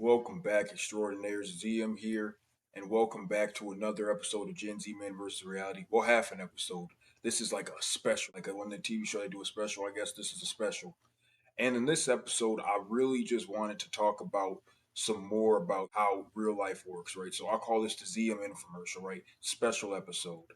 Welcome back, extraordinaires. ZM here, and welcome back to another episode of Gen Z Men versus Reality. Well, half an episode. This is like a special, like when the TV show they do a special. I guess this is a special. And in this episode, I really just wanted to talk about some more about how real life works, right? So I call this the ZM Infomercial, right? Special episode.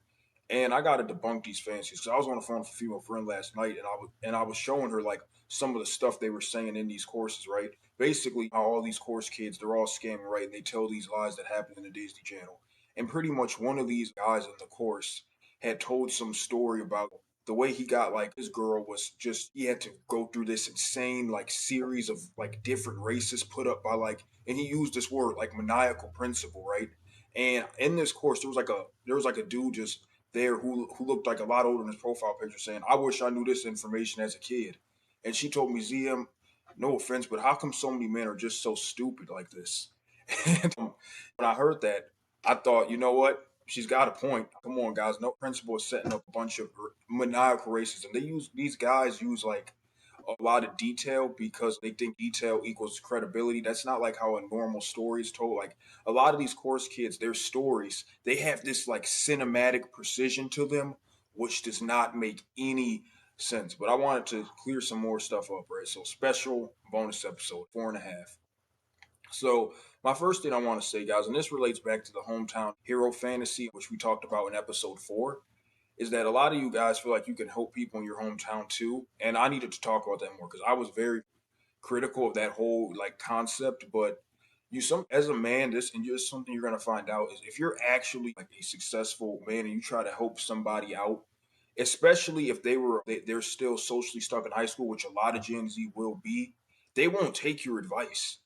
And I got to debunk these fancies because I was on the phone with a female friend last night, and I was showing her like some of the stuff they were saying in these courses, right? Basically, how all these course kids they're all scamming, right? And they tell these lies that happen in the Disney Channel. And pretty much one of these guys in the course had told some story about the way he got like his girl was just he had to go through this insane like series of like different races put up by like and he used this word like maniacal principle, right? And in this course there was like a dude just there who looked like a lot older in his profile picture saying, I wish I knew this information as a kid. And she told me, ZM, no offense, but how come so many men are just so stupid like this? And when I heard that, I thought, you know what? She's got a point. Come on, guys. No principal is setting up a bunch of maniacal races. And these guys use like a lot of detail because they think detail equals credibility. That's not like how a normal story is told. Like a lot of these course kids, their stories, they have this like cinematic precision to them, which does not make any sense. But I wanted to clear some more stuff up, right? So special bonus episode, 4.5. So my first thing I want to say, guys, and this relates back to the hometown hero fantasy, which we talked about in episode 4, is that a lot of you guys feel like you can help people in your hometown too. And I needed to talk about that more because I was very critical of that whole like concept. But you some as a man, this and just something you're gonna find out is if you're actually like a successful man and you try to help somebody out, especially if they're still socially stuck in high school, which a lot of Gen Z will be, they won't take your advice.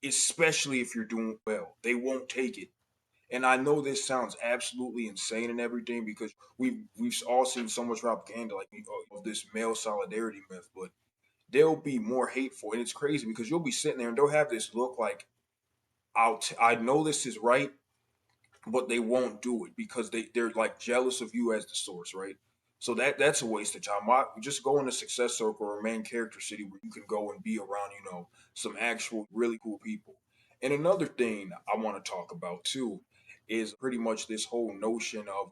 Especially if you're doing well. They won't take it. And I know this sounds absolutely insane and everything because we've all seen so much propaganda like of this male solidarity myth, but they'll be more hateful, and it's crazy because you'll be sitting there and they'll have this look like I know this is right, but they won't do it because they're like jealous of you as the source, right? So that's a waste of time. Why just go in a success circle or a main character city where you can go and be around, some actual really cool people. And another thing I want to talk about too is pretty much this whole notion of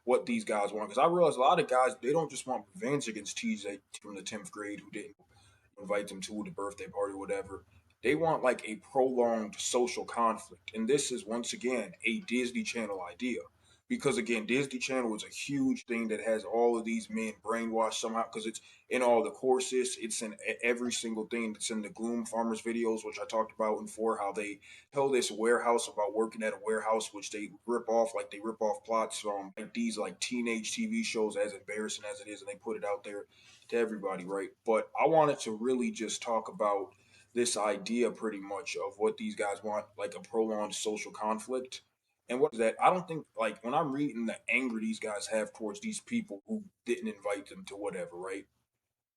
what these guys want. Because I realize a lot of guys they don't just want revenge against TJ from the 10th grade who didn't invite them to the birthday party or whatever. They want like a prolonged social conflict. And this is once again a Disney Channel idea. Because again, Disney Channel is a huge thing that has all of these men brainwashed somehow because it's in all the courses, it's in every single thing that's in the Gloom Farmers videos, which I talked about before, how they tell this warehouse about working at a warehouse, which they rip off plots from like these like teenage TV shows, as embarrassing as it is, and they put it out there to everybody, right? But I wanted to really just talk about this idea pretty much of what these guys want, like a prolonged social conflict. And what is that? I don't think like when I'm reading the anger these guys have towards these people who didn't invite them to whatever, right?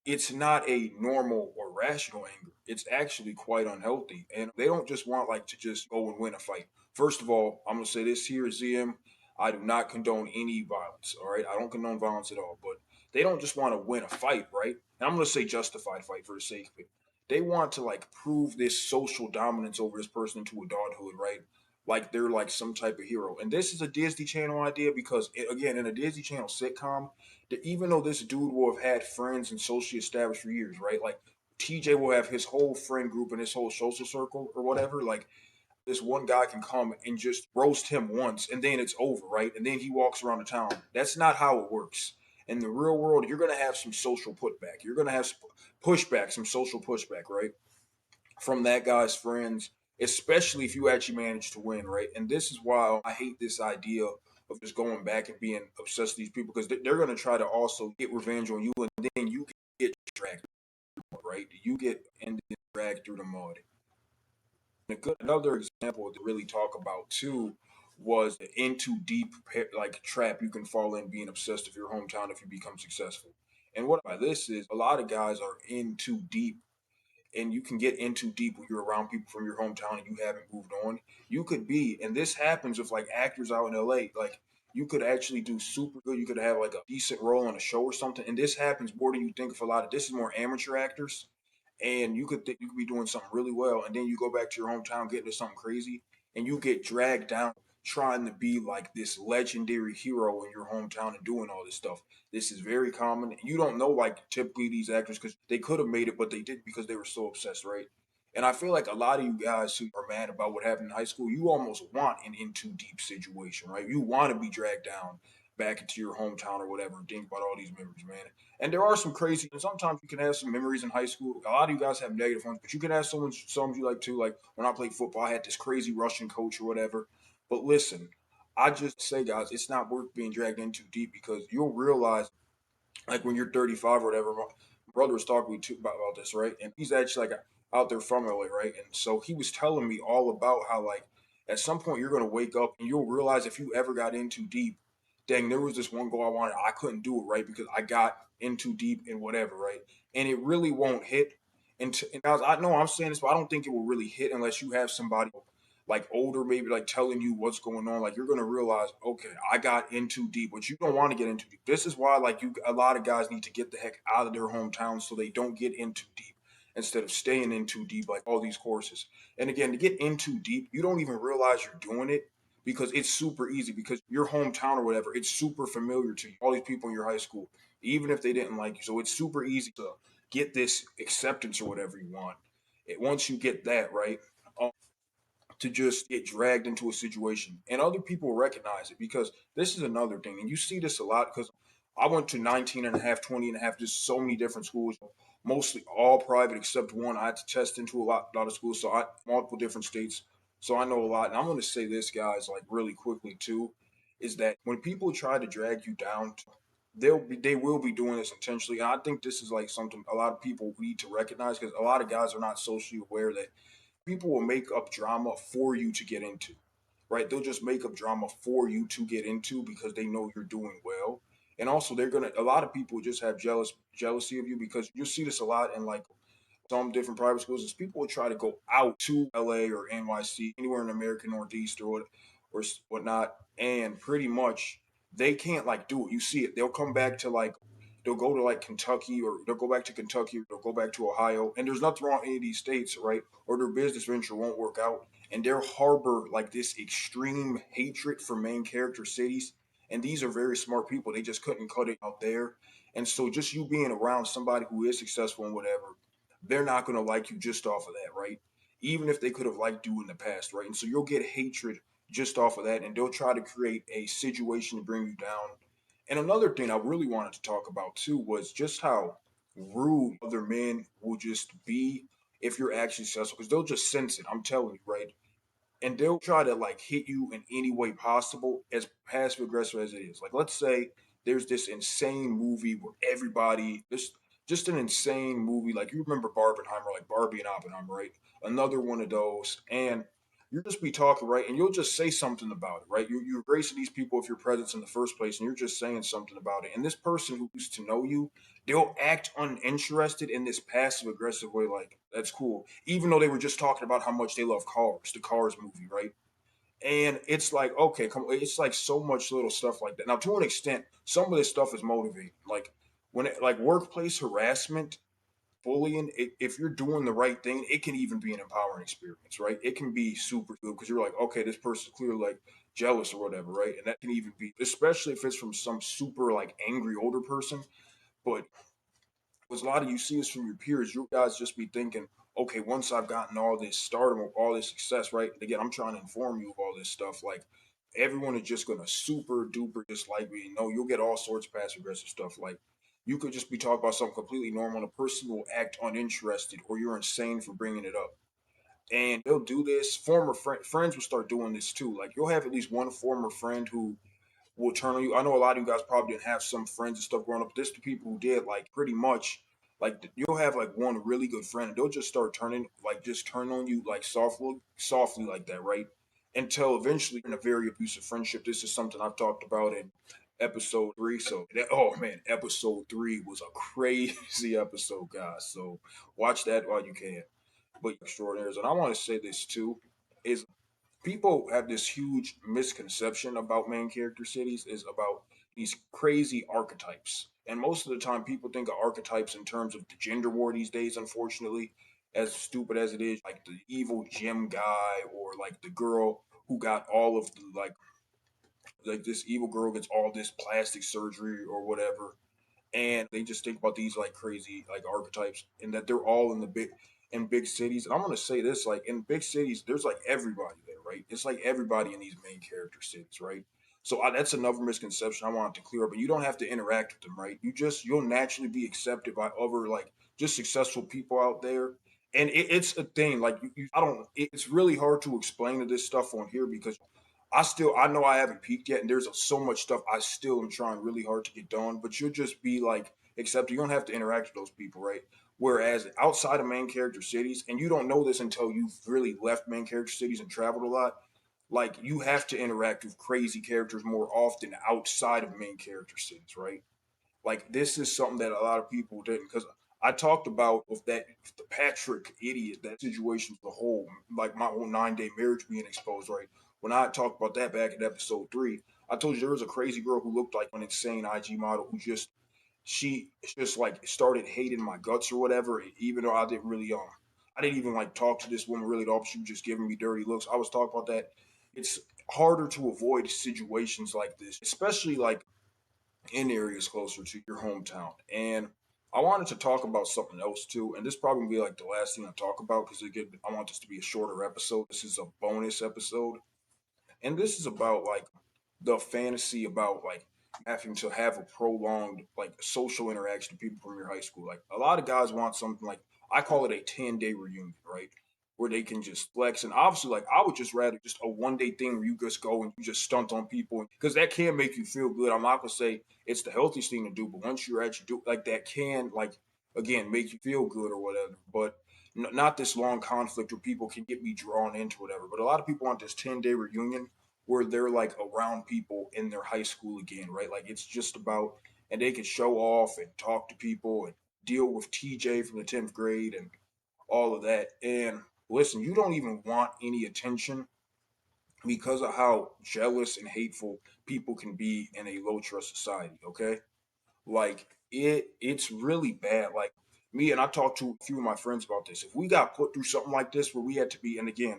It's not a normal or rational anger. It's actually quite unhealthy. And they don't just want like to just go and win a fight. First of all, I'm gonna say this here, ZM. I do not condone any violence. All right. I don't condone violence at all. But they don't just want to win a fight, right? And I'm gonna say justified fight for the sake of it. They want to like prove this social dominance over this person into adulthood, right? Like they're like some type of hero. And this is a Disney Channel idea because again, in a Disney Channel sitcom, that even though this dude will have had friends and socially established for years, right? Like TJ will have his whole friend group and his whole social circle or whatever. Like this one guy can come and just roast him once and then it's over, right? And then he walks around the town. That's not how it works. In the real world, you're going to have some social putback. You're going to have some pushback, some social pushback, right? From that guy's friends, especially if you actually manage to win, right? And this is why I hate this idea of just going back and being obsessed with these people because they're going to try to also get revenge on you and then you get dragged, right? You get and dragged through the mud. Another example to really talk about too was the into deep like trap you can fall in being obsessed with your hometown if you become successful. And what by this is a lot of guys are in too deep and you can get in too deep when you're around people from your hometown and you haven't moved on. You could be, and this happens with like actors out in LA, like you could actually do super good. You could have like a decent role on a show or something. And this happens more than you think of a lot of this is more amateur actors. and you could be doing something really well, and then you go back to your hometown, get into something crazy, and you get dragged down trying to be like this legendary hero in your hometown and doing all this stuff. This is very common. You don't know like typically these actors because they could have made it, but they didn't because they were so obsessed, right? And I feel like a lot of you guys who are mad about what happened in high school, you almost want an in too deep situation, right? You want to be dragged down back into your hometown or whatever and think about all these memories, man. And there are some crazy, and sometimes you can have some memories in high school. A lot of you guys have negative ones, but you can have some you like too. Like when I played football, I had this crazy Russian coach or whatever. But listen, I just say, guys, it's not worth being dragged in too deep because you'll realize like when you're 35 or whatever. My brother was talking to me too about this, right? And he's actually like out there from LA, right? And so he was telling me all about how like at some point you're gonna wake up and you'll realize if you ever got in too deep, dang, there was this one goal I wanted, I couldn't do it, right? Because I got in too deep in whatever, right? And it really won't hit. And guys, I know I'm saying this, but I don't think it will really hit unless you have somebody like older, maybe like telling you what's going on. Like you're gonna realize, okay, I got in too deep, but you don't want to get into deep. This is why like you a lot of guys need to get the heck out of their hometown so they don't get in too deep instead of staying in too deep like all these courses. And again, to get in too deep, you don't even realize you're doing it because it's super easy because your hometown or whatever, it's super familiar to you. All these people in your high school, even if they didn't like you. So it's super easy to get this acceptance or whatever you want. Once you get that, right? To just get dragged into a situation and other people recognize it because this is another thing and you see this a lot because I went to 19 and a half, 20 and a half, just so many different schools, mostly all private except one. I had to test into lot of schools, so I multiple different states, so I know a lot. And I'm going to say this, guys, like really quickly too, is that when people try to drag you down, they will be doing this intentionally. And I think this is like something a lot of people need to recognize because a lot of guys are not socially aware that people will make up drama for you to get into, right? They'll just make up drama for you to get into because they know you're doing well. And also, a lot of people just have jealousy of you because you see this a lot in like some different private schools is people will try to go out to LA or NYC, anywhere in the American Northeast or whatnot, and pretty much they can't like do it. You see it. They'll come back to like they'll go to like Kentucky or they'll go back to Kentucky or they'll go back to Ohio, and there's nothing wrong in any of these states, right? Or their business venture won't work out, and they'll harbor like this extreme hatred for main character cities. And these are very smart people. They just couldn't cut it out there. And so just you being around somebody who is successful and whatever, they're not going to like you just off of that, right? Even if they could have liked you in the past, right? And so you'll get hatred just off of that, and they'll try to create a situation to bring you down. And another thing I really wanted to talk about too was just how rude other men will just be if you're actually successful, because they'll just sense it. I'm telling you, right? And they'll try to like hit you in any way possible, as passive aggressive as it is. Like let's say there's this insane movie where everybody just an insane movie. Like you remember Barbenheimer, like Barbie and Oppenheimer, right? Another one of those. And you'll just be talking, right? And you'll just say something about it, right? You're gracing these people with your presence in the first place, and you're just saying something about it. And this person who used to know you, they'll act uninterested in this passive aggressive way, like, that's cool. Even though they were just talking about how much they love Cars, the Cars movie, right? And it's like, okay, come it's like so much little stuff like that. Now, to an extent, some of this stuff is motivating. Like like workplace harassment, bullying, if you're doing the right thing, it can even be an empowering experience, right? It can be super good because you're like, okay, this person's clearly like jealous or whatever, right? And that can even be, especially if it's from some super like angry older person. But because a lot of you see this from your peers, you guys just be thinking, okay, once I've gotten all this stardom, all this success, right? Again, I'm trying to inform you of all this stuff. Like everyone is just gonna super duper dislike me. No, you'll get all sorts of passive aggressive stuff. Like you could just be talking about something completely normal, and a person will act uninterested, or you're insane for bringing it up. And they'll do this. Friends will start doing this too. Like you'll have at least one former friend who will turn on you. I know a lot of you guys probably didn't have some friends and stuff growing up. This the people who did like pretty much like you'll have like one really good friend and they'll just start turning like just turn on you like softly like that, right? Until eventually in a very abusive friendship. This is something I've talked about in episode 3. So oh man, episode 3 was a crazy episode, guys. So watch that while you can. But extraordinaires. And I want to say this too is people have this huge misconception about main character cities is about these crazy archetypes. And most of the time, people think of archetypes in terms of the gender war these days, unfortunately, as stupid as it is, like the evil gym guy or like the girl who got all of the like this evil girl gets all this plastic surgery or whatever, and they just think about these like crazy like archetypes and that they're all in big cities. And I'm gonna say this, like in big cities there's like everybody there, right? It's like everybody in these main character cities, right? So that's another misconception I wanted to clear up. And you don't have to interact with them, right? You'll naturally be accepted by other like just successful people out there. And it's a thing like I don't it's really hard to explain to this stuff on here because I know I haven't peaked yet, and there's so much stuff I still am trying really hard to get done. But you'll just be like, except you don't have to interact with those people, right? Whereas outside of main character cities, and you don't know this until you've really left main character cities and traveled a lot, like you have to interact with crazy characters more often outside of main character cities, right? Like this is something that a lot of people didn't because I talked about with that the Patrick idiot that situation as a whole, like my whole 9 day marriage being exposed, right? When I talked about that back in episode 3, I told you there was a crazy girl who looked like an insane IG model who she just like started hating my guts or whatever, even though I didn't even like talk to this woman really at all. She was just giving me dirty looks. I was talking about that. It's harder to avoid situations like this, especially like in areas closer to your hometown. And I wanted to talk about something else too, and this probably will be like the last thing I talk about because again, I want this to be a shorter episode. This is a bonus episode, and this is about like the fantasy about like having to have a prolonged like social interaction with people from your high school. Like a lot of guys want something like I call it a 10-day reunion, right? Where they can just flex. And obviously, like I would just rather just a 1 day thing where you just go and you just stunt on people because that can make you feel good. I'm not gonna say it's the healthiest thing to do, but once you're actually do like that can like again make you feel good or whatever. But not this long conflict where people can get me drawn into whatever. But a lot of people want this 10-day reunion where they're like around people in their high school again, right? Like it's just about, and they can show off and talk to people and deal with TJ from the 10th grade and all of that. And listen, you don't even want any attention because of how jealous and hateful people can be in a low trust society, okay? Like it's really bad. Like me and I talked to a few of my friends about this. If we got put through something like this where we had to be, and again,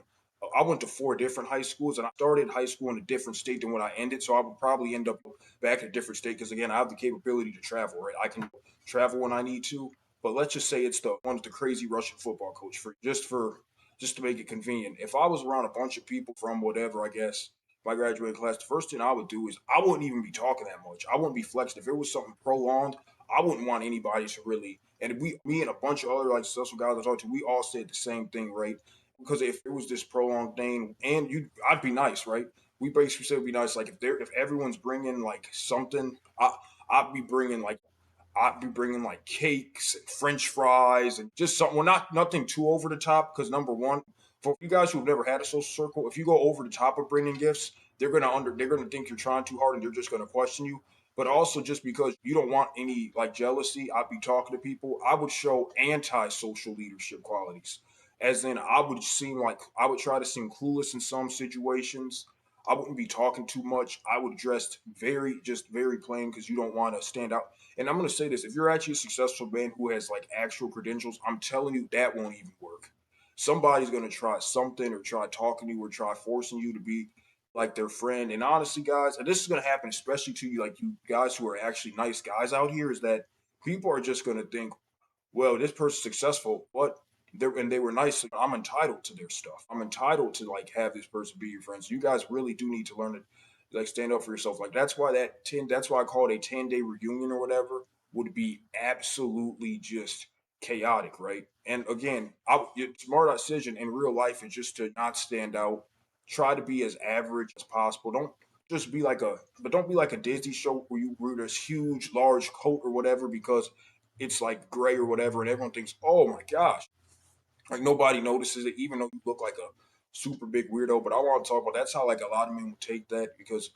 I went to 4 different high schools and I started high school in a different state than when I ended. So I would probably end up back in a different state because again, I have the capability to travel, right? I can travel when I need to. But let's just say it's the one with the crazy Russian football coach for just to make it convenient. If I was around a bunch of people from whatever, I guess my graduating class, the first thing I would do is I wouldn't even be talking that much. I wouldn't be flexed. If it was something prolonged, I wouldn't want anybody to really. And me and a bunch of other like successful guys I talked to, we all said the same thing, right? Because if it was this prolonged thing, and I'd be nice, right? We basically said it'd be nice. Like if everyone's bringing like something, I'd be bringing like cakes and French fries and just something. Well, not nothing too over the top because number one, for you guys who've never had a social circle, if you go over the top of bringing gifts, they're gonna think you're trying too hard and they're just gonna question you. But also just because you don't want any like jealousy, I'd be talking to people. I would show anti-social leadership qualities, as in I would try to seem clueless in some situations. I wouldn't be talking too much. I would dress very plain because you don't want to stand out. And I'm going to say this, if you're actually a successful man who has like actual credentials, I'm telling you that won't even work. Somebody's going to try something or try talking to you or try forcing you to be like their friend. And honestly, guys, and this is going to happen especially to you, like you guys who are actually nice guys out here, is that people are just going to think, well, this person's successful, but they were nice. I'm entitled to their stuff. I'm entitled to like have this person be your friend. So you guys really do need to learn to like stand up for yourself. Like that's why I call it a 10-day reunion or whatever would be absolutely just chaotic, right? And again, smart decision in real life is just to not stand out. Try to be as average as possible. Don't be like a Disney show where you wear this huge, large coat or whatever because it's like gray or whatever, and everyone thinks, "Oh my gosh!" Like nobody notices it, even though you look like a super big weirdo. But I want to talk about that's how like a lot of men will take that because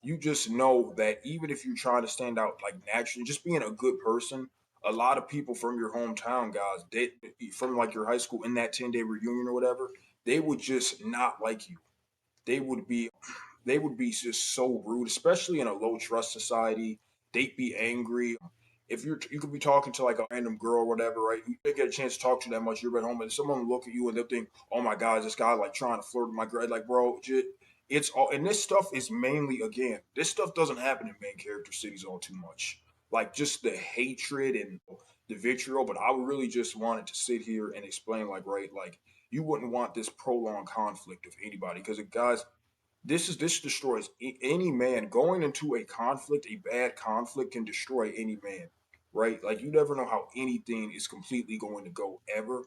you just know that even if you're trying to stand out like naturally, just being a good person, a lot of people from your hometown, guys, they from like your high school in that 10-day reunion or whatever, they would just not like you. They would be they would be just so rude, especially in a low trust society. They'd be angry. if you could be talking to like a random girl or whatever, right? You didn't get a chance to talk to her that much. You're at home, and someone will look at you and they'll think, "Oh my God, this guy like trying to flirt with my girl." Like, bro, it's all. And this stuff is mainly again, this stuff doesn't happen in main character cities all too much. Like just the hatred and the vitriol. But I really just wanted to sit here and explain, like, right, like you wouldn't want this prolonged conflict of anybody because guys, this destroys any man. Going into a conflict, a bad conflict can destroy any man, right? Like you never know how anything is completely going to go ever.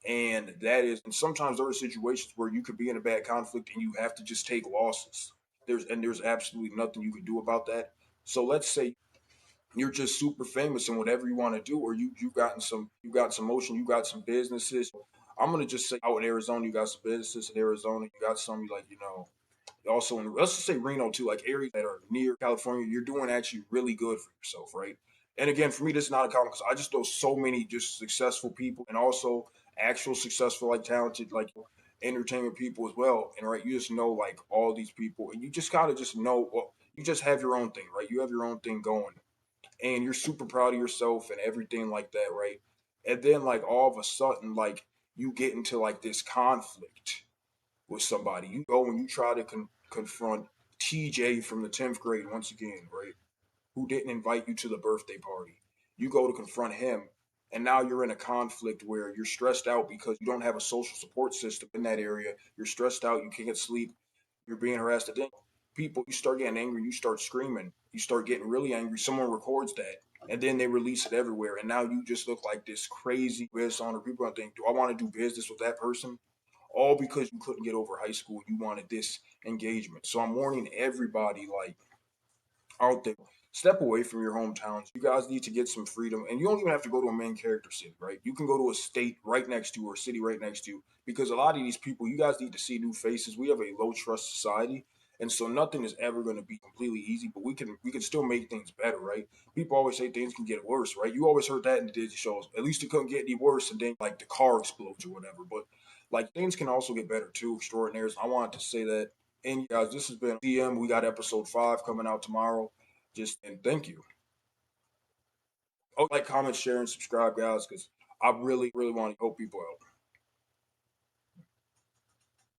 And that is, and sometimes there are situations where you could be in a bad conflict and you have to just take losses. There's absolutely nothing you can do about that. So let's say you're just super famous in whatever you want to do, or you got some motion, you got some businesses. I'm gonna just say out in Arizona, you got some businesses in Arizona, you got some like also in let's just say Reno too, like areas that are near California, you're doing actually really good for yourself, right? And again, for me, this is not a comment because I just know so many just successful people and also actual successful, like talented, like entertainment people as well. And right, you just know like all these people, and you just gotta just know, well, you just have your own thing, right? You have your own thing going, and you're super proud of yourself and everything like that, right? And then like all of a sudden, like you get into like this conflict with somebody. You go and you try to confront TJ from the 10th grade once again, right? Who didn't invite you to the birthday party. You go to confront him, and now you're in a conflict where you're stressed out because you don't have a social support system in that area. You're stressed out, you can't sleep, you're being harassed. And then people, you start getting angry, you start screaming, you start getting really angry. Someone records that, and then they release it everywhere. And now you just look like this crazy business owner. People are thinking, do I want to do business with that person? All because you couldn't get over high school. You wanted this engagement. So I'm warning everybody, like, out there. Step away from your hometowns. You guys need to get some freedom. And you don't even have to go to a main character city, right? You can go to a state right next to you or a city right next to you because a lot of these people, you guys need to see new faces. We have a low trust society. And so nothing is ever going to be completely easy, but we can still make things better, right? People always say things can get worse, right? You always heard that in the Disney shows. At least it couldn't get any worse, and then like the car explodes or whatever. But like things can also get better too. Extraordinaires. I wanted to say that. And guys, this has been DM. We got episode 5 coming out tomorrow. Just and thank you. Oh, like, comment, share, and subscribe, guys, because I really, really want to help people out.